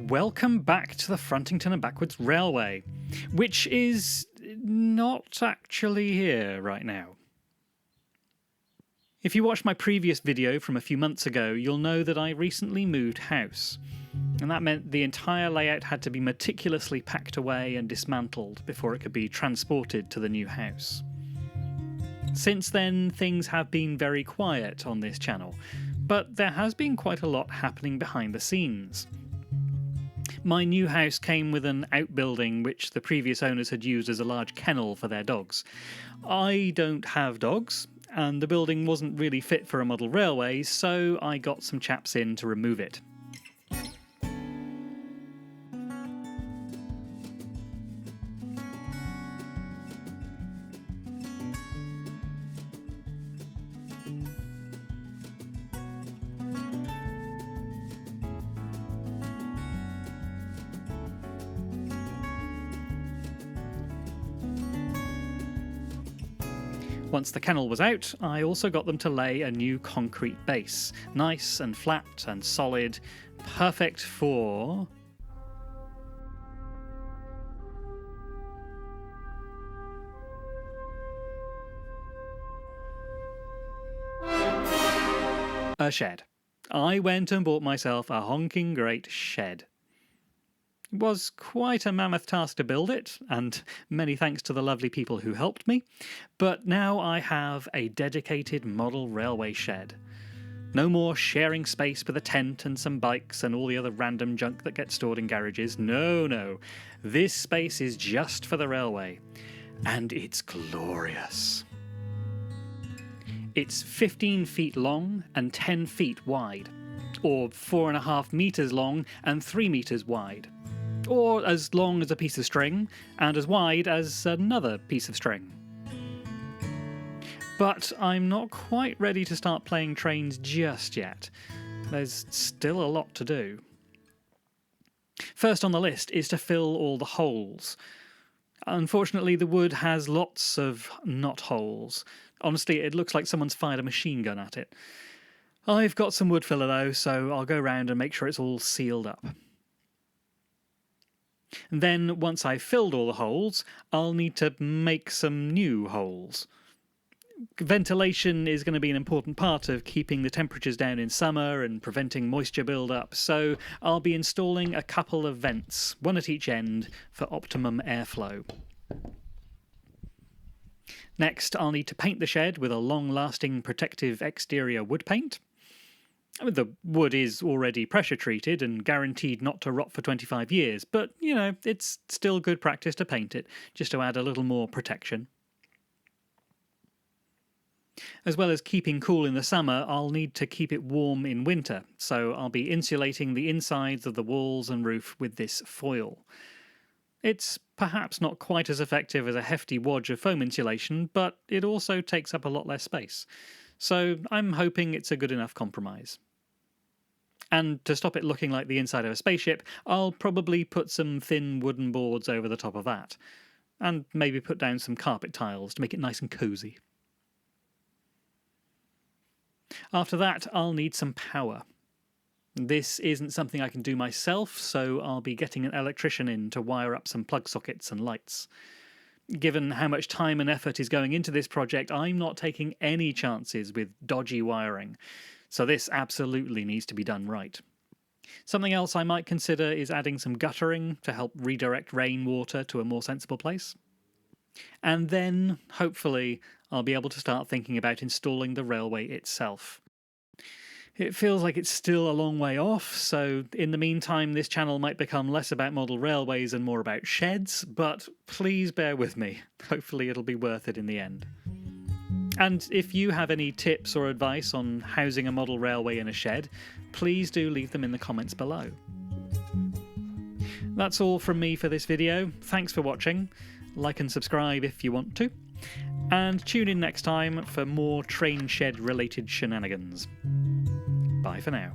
Welcome back to the Frontington and Backwoods Railway, which is not actually here right now. If you watched my previous video from a few months ago, you'll know that I recently moved house, and that meant the entire layout had to be meticulously packed away and dismantled before it could be transported to the new house. Since then, things have been very quiet on this channel, but there has been quite a lot happening behind the scenes. My new house came with an outbuilding which the previous owners had used as a large kennel for their dogs. I don't have dogs, and the building wasn't really fit for a model railway, so I got some chaps in to remove it. Once the kennel was out, I also got them to lay a new concrete base. Nice and flat and solid, perfect for... a shed. I went and bought myself a honking great shed. It was quite a mammoth task to build it, and many thanks to the lovely people who helped me, but now I have a dedicated model railway shed. No more sharing space with a tent and some bikes and all the other random junk that gets stored in garages. No. This space is just for the railway, and it's glorious. It's 15 feet long and 10 feet wide, or 4.5 meters long and 3 meters wide. Or as long as a piece of string, and as wide as another piece of string. But I'm not quite ready to start playing trains just yet. There's still a lot to do. First on the list is to fill all the holes. Unfortunately, the wood has lots of knot holes. Honestly, it looks like someone's fired a machine gun at it. I've got some wood filler though, so I'll go round and make sure it's all sealed up. And then, once I've filled all the holes, I'll need to make some new holes. Ventilation is going to be an important part of keeping the temperatures down in summer and preventing moisture build-up, so I'll be installing a couple of vents, one at each end, for optimum airflow. Next, I'll need to paint the shed with a long-lasting protective exterior wood paint. The wood is already pressure treated and guaranteed not to rot for 25 years, but, you know, it's still good practice to paint it, just to add a little more protection. As well as keeping cool in the summer, I'll need to keep it warm in winter, so I'll be insulating the insides of the walls and roof with this foil. It's perhaps not quite as effective as a hefty wodge of foam insulation, but it also takes up a lot less space. So I'm hoping it's a good enough compromise. And to stop it looking like the inside of a spaceship, I'll probably put some thin wooden boards over the top of that. And maybe put down some carpet tiles to make it nice and cosy. After that, I'll need some power. This isn't something I can do myself, so I'll be getting an electrician in to wire up some plug sockets and lights. Given how much time and effort is going into this project, I'm not taking any chances with dodgy wiring, so this absolutely needs to be done right. Something else I might consider is adding some guttering to help redirect rainwater to a more sensible place. And then, hopefully, I'll be able to start thinking about installing the railway itself. It feels like it's still a long way off, so in the meantime this channel might become less about model railways and more about sheds, but please bear with me. Hopefully it'll be worth it in the end. And if you have any tips or advice on housing a model railway in a shed, please do leave them in the comments below. That's all from me for this video. Thanks for watching. Like and subscribe if you want to. And tune in next time for more train shed related shenanigans. Bye for now.